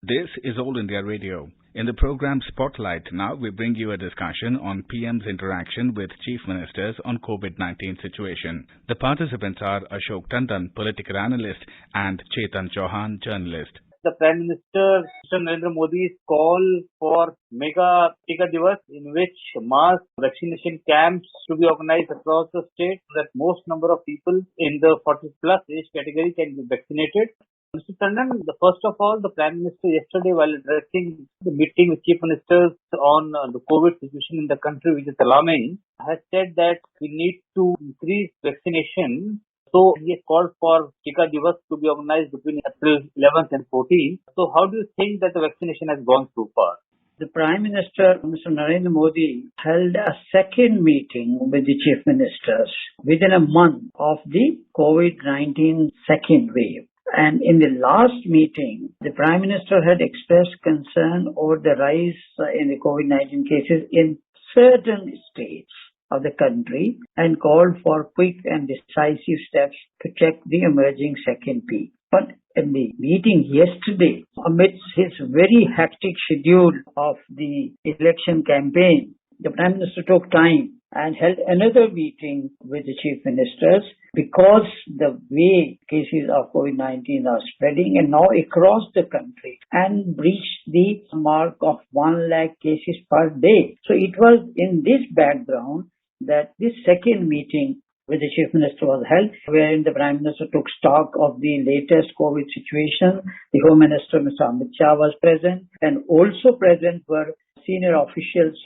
This is All India Radio. In the program Spotlight now, we bring you a discussion on PM's interaction with Chief Ministers on COVID-19 situation. The participants are Ashok Tandon, political analyst, and Chetan Chauhan, journalist. The Prime Minister, Mr. Narendra Modi's call for mega Tika Divas, in which mass vaccination camps to be organized across the state so that most number of people in the 40 plus age category can be vaccinated. Mr. Tandon, first of all, the Prime Minister yesterday, while addressing the meeting with Chief Ministers on the COVID situation in the country, which is alarming, has said that we need to increase vaccination. So he has called for Tika Divas to be organized between April 11th and 14th. So how do you think that the vaccination has gone so far? The Prime Minister, Mr. Narendra Modi, held a second meeting with the Chief Ministers within a month of the COVID-19 second wave. And in the last meeting, the Prime Minister had expressed concern over the rise in the COVID-19 cases in certain states of the country and called for quick and decisive steps to check the emerging second peak. But in the meeting yesterday, amidst his very hectic schedule of the election campaign, the Prime Minister took time and held another meeting with the Chief Ministers because the way cases of COVID-19 are spreading and now across the country and breached the mark of 1 lakh cases per day. So it was in this background that this second meeting with the Chief Minister was held, wherein the Prime Minister took stock of the latest COVID situation. The Home Minister, Mr. Amit Shah, was present, and also present were senior officials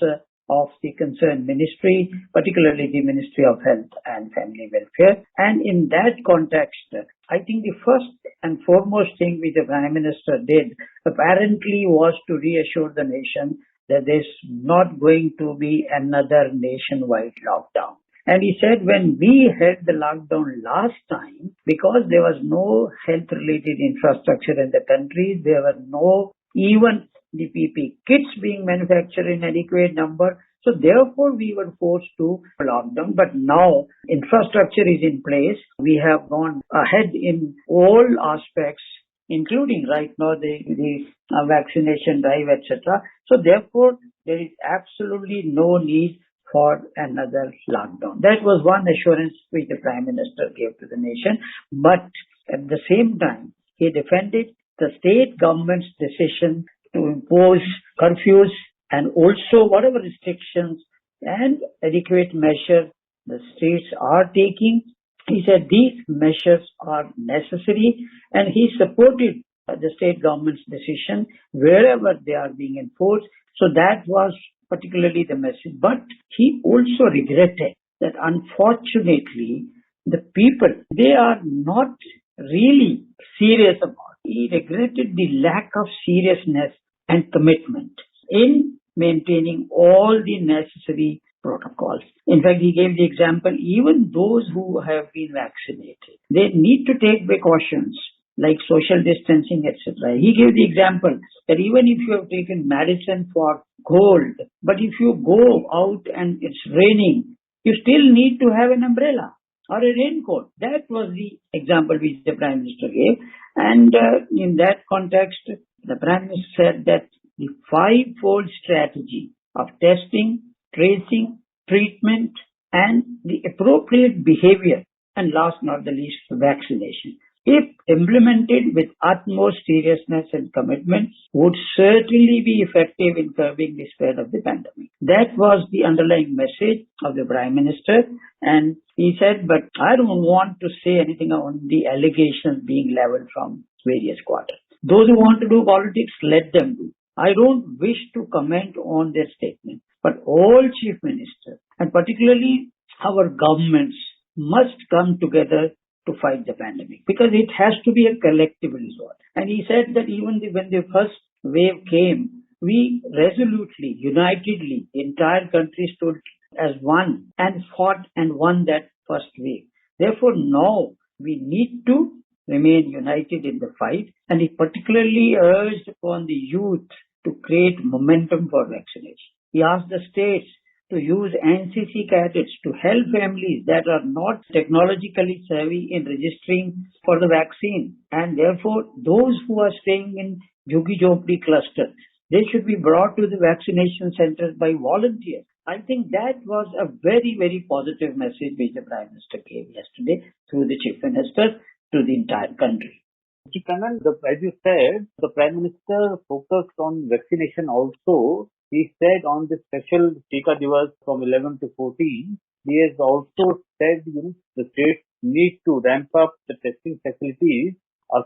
of the concerned ministry, particularly the Ministry of Health and Family Welfare. And in that context, I think the first and foremost thing which the Prime Minister did apparently was to reassure the nation that there's not going to be another nationwide lockdown. And he said when we had the lockdown last time, because there was no health-related infrastructure in the country, there were no even the PP kits being manufactured in adequate number. So therefore, we were forced to lockdown. But now infrastructure is in place. We have gone ahead in all aspects, including right now the vaccination drive, etc. So therefore, there is absolutely no need for another lockdown. That was one assurance which the Prime Minister gave to the nation. But at the same time, he defended the state government's decision to impose curfews and also whatever restrictions and adequate measures the states are taking. He said these measures are necessary, and he supported the state government's decision wherever they are being enforced. So that was particularly the message. But he also regretted that unfortunately the people, they are not really serious about it. He regretted the lack of seriousness and commitment in maintaining all the necessary protocols. In fact, he gave the example, even those who have been vaccinated, they need to take precautions like social distancing, etc. He gave the example that even if you have taken medicine for cold, but if you go out and it's raining, you still need to have an umbrella or a raincoat. That was the example which the Prime Minister gave. And in that context, the Prime Minister said that the five-fold strategy of testing, tracing, treatment, and the appropriate behavior, and last not the least, vaccination, if implemented with utmost seriousness and commitment, would certainly be effective in curbing the spread of the pandemic. That was the underlying message of the Prime Minister. And he said, but I don't want to say anything on the allegations being leveled from various quarters. Those who want to do politics, let them do. I don't wish to comment on their statement. But all chief ministers, and particularly our governments, must come together to fight the pandemic, because it has to be a collective resort. And he said that even when the first wave came, we resolutely, unitedly, the entire country stood as one and fought and won that first wave. Therefore, now we need to remain united in the fight, and he particularly urged upon the youth to create momentum for vaccination. He asked the states to use NCC cadets to help families that are not technologically savvy in registering for the vaccine. And therefore, those who are staying in Jhuggi Jhopdi cluster, they should be brought to the vaccination centers by volunteers. I think that was a very, very positive message which the Prime Minister gave yesterday through the Chief Minister to the entire country. Mr. Kannan, as you said, the Prime Minister focused on vaccination also. He said on this special Tika Divas from 11 to 14, he has also said the states need to ramp up the testing facilities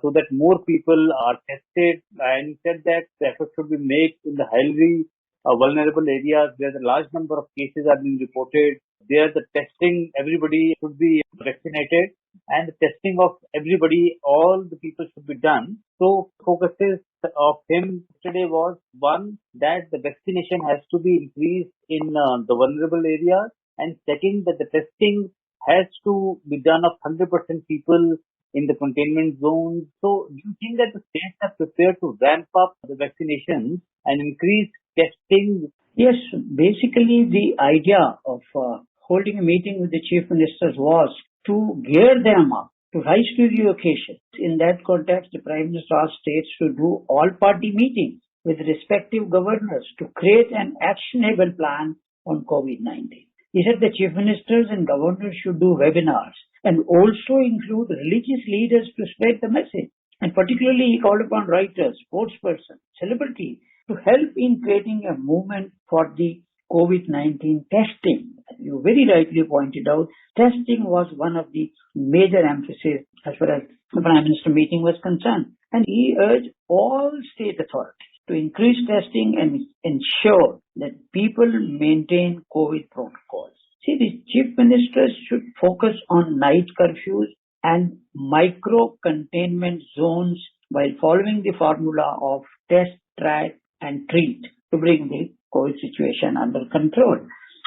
so that more people are tested, and he said that the effort should be made in the highly vulnerable areas where the large number of cases are being reported. There the testing, everybody should be vaccinated, and the testing of everybody, all the people should be done. So focuses of him today was one, that the vaccination has to be increased in the vulnerable areas, and second, that the testing has to be done of 100% people in the containment zones. So do you think that the states are prepared to ramp up the vaccinations and increase testing? Yes, basically the idea of holding a meeting with the chief ministers was to gear them up, to rise to the occasion. In that context, the Prime Minister asked states to do all-party meetings with respective governors to create an actionable plan on COVID-19. He said the chief ministers and governors should do webinars and also include religious leaders to spread the message. And particularly he called upon writers, sportspersons, celebrities to help in creating a movement for the COVID-19 testing. You very rightly pointed out, testing was one of the major emphasis as far as the Prime Minister meeting was concerned. And he urged all state authorities to increase testing and ensure that people maintain COVID protocols. See, the chief ministers should focus on night curfews and micro containment zones while following the formula of test, track and treat to bring the COVID situation under control.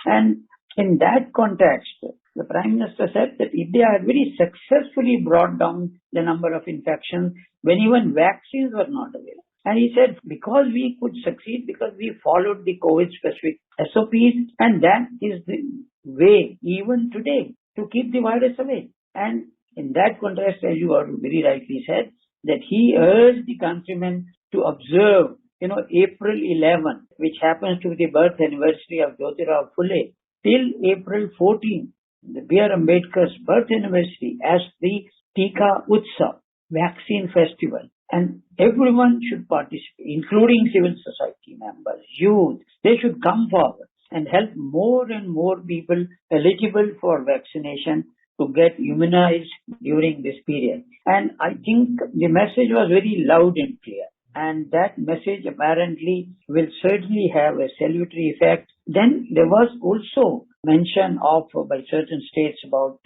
And in that context, the Prime Minister said that India had very successfully brought down the number of infections when even vaccines were not available. And he said, because we could succeed, because we followed the COVID-specific SOPs, and that is the way, even today, to keep the virus away. And in that context, as you have very rightly said, that he urged the countrymen to observe, April 11, which happens to be the birth anniversary of Jyotirao Phule, till April 14, the B.R. Ambedkar's birth anniversary, as the Tika Utsav, vaccine festival. And everyone should participate, including civil society members, youth. They should come forward and help more and more people eligible for vaccination to get immunized during this period. And I think the message was very loud and clear. And that message apparently will certainly have a salutary effect. Then there was also mention of by certain states about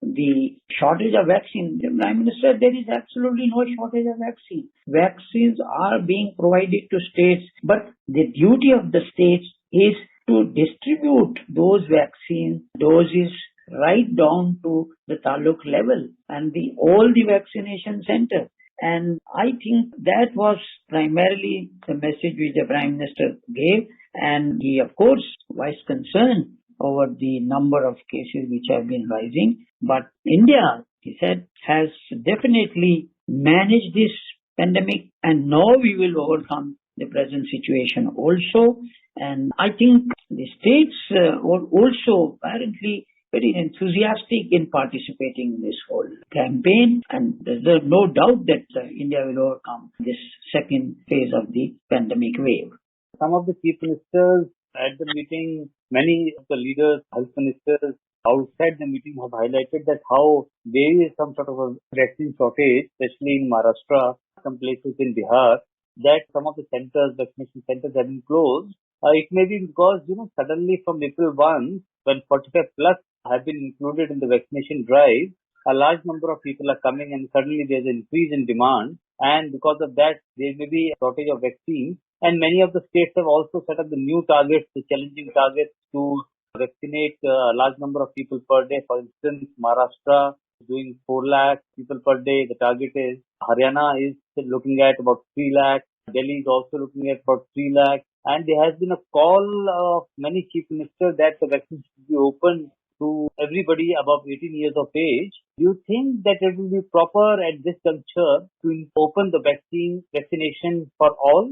the shortage of vaccine. The Prime Minister, there is absolutely no shortage of vaccine. Vaccines are being provided to states, but the duty of the states is to distribute those vaccine doses right down to the taluk level and all the vaccination centers. And I think that was primarily the message which the Prime Minister gave. And he, of course, was concerned over the number of cases which have been rising. But India, he said, has definitely managed this pandemic, and now we will overcome the present situation also. And I think the states were also apparently very enthusiastic in participating in this whole campaign, and there's no doubt that India will overcome this second phase of the pandemic wave. Some of the chief ministers at the meeting, many of the leaders, health ministers outside the meeting have highlighted that how there is some sort of a vaccine shortage, especially in Maharashtra, some places in Bihar, that some of the vaccination centers have been closed. It may be because, suddenly from April 1, when 45 plus have been included in the vaccination drive, a large number of people are coming and suddenly there's an increase in demand. And because of that, there may be a shortage of vaccines. And many of the states have also set up the new targets, the challenging targets to vaccinate a large number of people per day. For instance, Maharashtra is doing 4 lakh people per day. The target is Haryana is looking at about 3 lakh. Delhi is also looking at about 3 lakh. and there has been a call of many chief ministers that the vaccine should be open to everybody above 18 years of age. Do you think that it will be proper at this juncture to open the vaccination for all?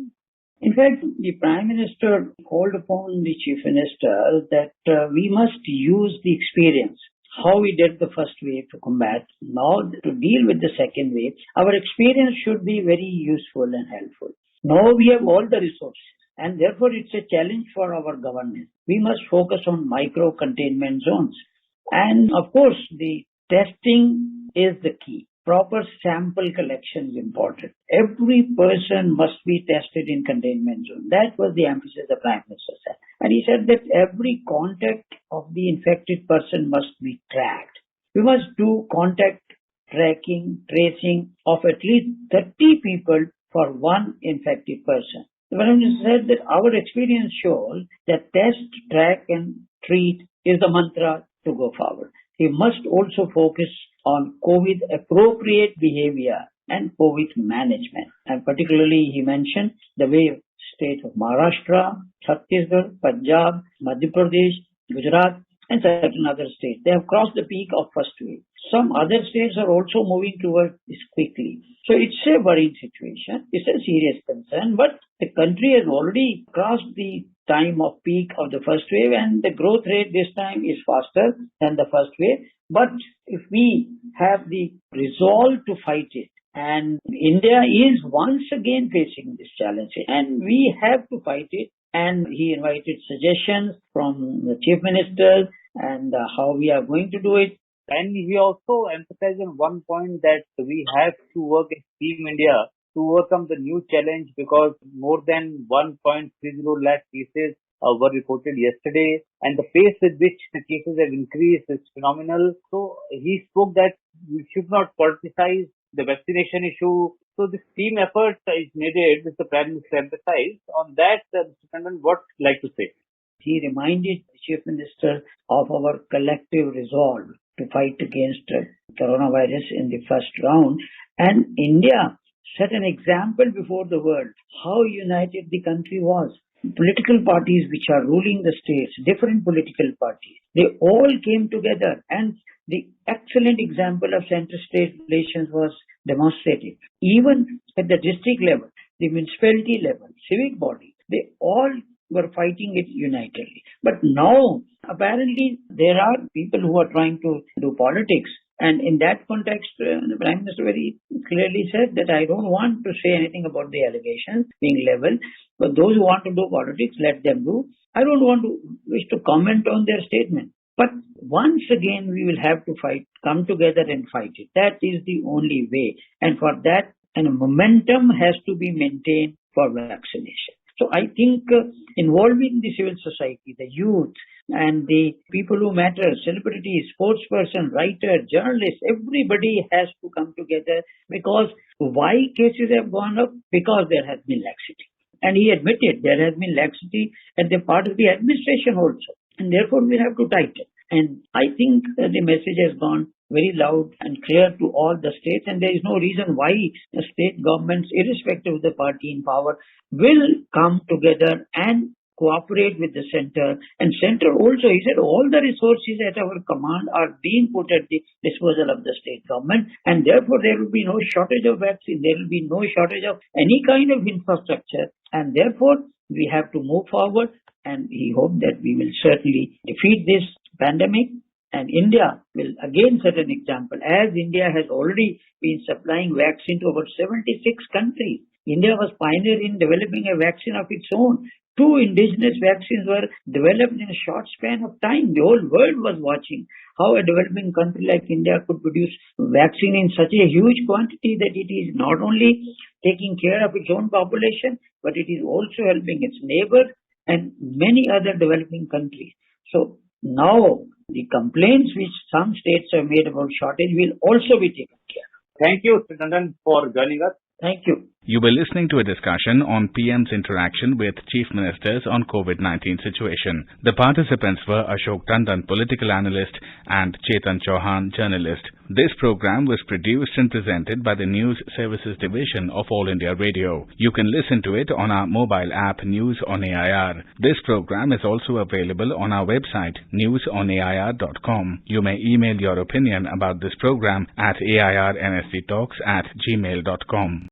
In fact, the Prime Minister called upon the Chief Minister that we must use the experience, how we did the first wave to combat, now to deal with the second wave. Our experience should be very useful and helpful. Now we have all the resources, and therefore it's a challenge for our government. We must focus on micro-containment zones. And of course, the testing is the key. Proper sample collection is important. Every person must be tested in containment zone. That was the emphasis the Prime Minister said. And he said that every contact of the infected person must be tracked. We must do contact tracing of at least 30 people for one infected person. The Prime Minister said that our experience shows that test, track and treat is the mantra to go forward. He must also focus on COVID appropriate behavior and COVID management. And particularly he mentioned the way states of Maharashtra, Chhattisgarh, Punjab, Madhya Pradesh, Gujarat and certain other states. They have crossed the peak of first wave. Some other states are also moving towards this quickly. So it's a worrying situation. It's a serious concern, but the country has already crossed the time of peak of the first wave and the growth rate this time is faster than the first wave. But if we have the resolve to fight it, and India is once again facing this challenge and we have to fight it, and he invited suggestions from the chief minister and how we are going to do it. And he also emphasized on one point that we have to work as Team India to overcome the new challenge because more than 1.30 lakh cases were reported yesterday, and the pace with which the cases have increased is phenomenal. So he spoke that we should not politicize the vaccination issue. So this team effort is needed, which the Prime Minister emphasized. On that, Mr. Tandon, what would you like to say? He reminded the Chief Minister of our collective resolve to fight against coronavirus in the first round. And India set an example before the world how united the country was. Political parties which are ruling the states, different political parties, they all came together and the excellent example of center-state relations was demonstrated. Even at the district level, the municipality level, civic bodies, they all were fighting it unitedly. But now, apparently, there are people who are trying to do politics. And in that context, the Prime Minister very clearly said that I don't want to say anything about the allegations being leveled, but those who want to do politics, let them do. I don't want to wish to comment on their statement. But once again, we will have to come together and fight it. That is the only way. And for that, a momentum has to be maintained for vaccination. So I think involving the civil society, the youth and the people who matter, celebrities, sportsperson, writer, journalists, everybody has to come together because why cases have gone up? Because there has been laxity. And he admitted there has been laxity at the part of the administration also. And therefore we have to tighten. And I think the message has gone very loud and clear to all the states, and there is no reason why the state governments, irrespective of the party in power, will come together and cooperate with the center. And center also, he said, all the resources at our command are being put at the disposal of the state government, and therefore there will be no shortage of vaccine, there will be no shortage of any kind of infrastructure, and therefore we have to move forward. And he hoped that we will certainly defeat this pandemic. And India will again set an example, as India has already been supplying vaccine to over 76 countries. India was pioneer in developing a vaccine of its own. 2 indigenous vaccines were developed in a short span of time. The whole world was watching how a developing country like India could produce vaccine in such a huge quantity that it is not only taking care of its own population, but it is also helping its neighbors and many other developing countries. So now the complaints which some states have made about shortage will also be taken care of. Thank you, Mr. Tandon, for joining us. Thank you. You were listening to a discussion on PM's interaction with Chief Ministers on COVID-19 situation. The participants were Ashok Tandon, political analyst, and Chetan Chauhan, journalist. This program was produced and presented by the News Services Division of All India Radio. You can listen to it on our mobile app News on AIR. This program is also available on our website newsonair.com. You may email your opinion about this program at airnsdtalks@gmail.com.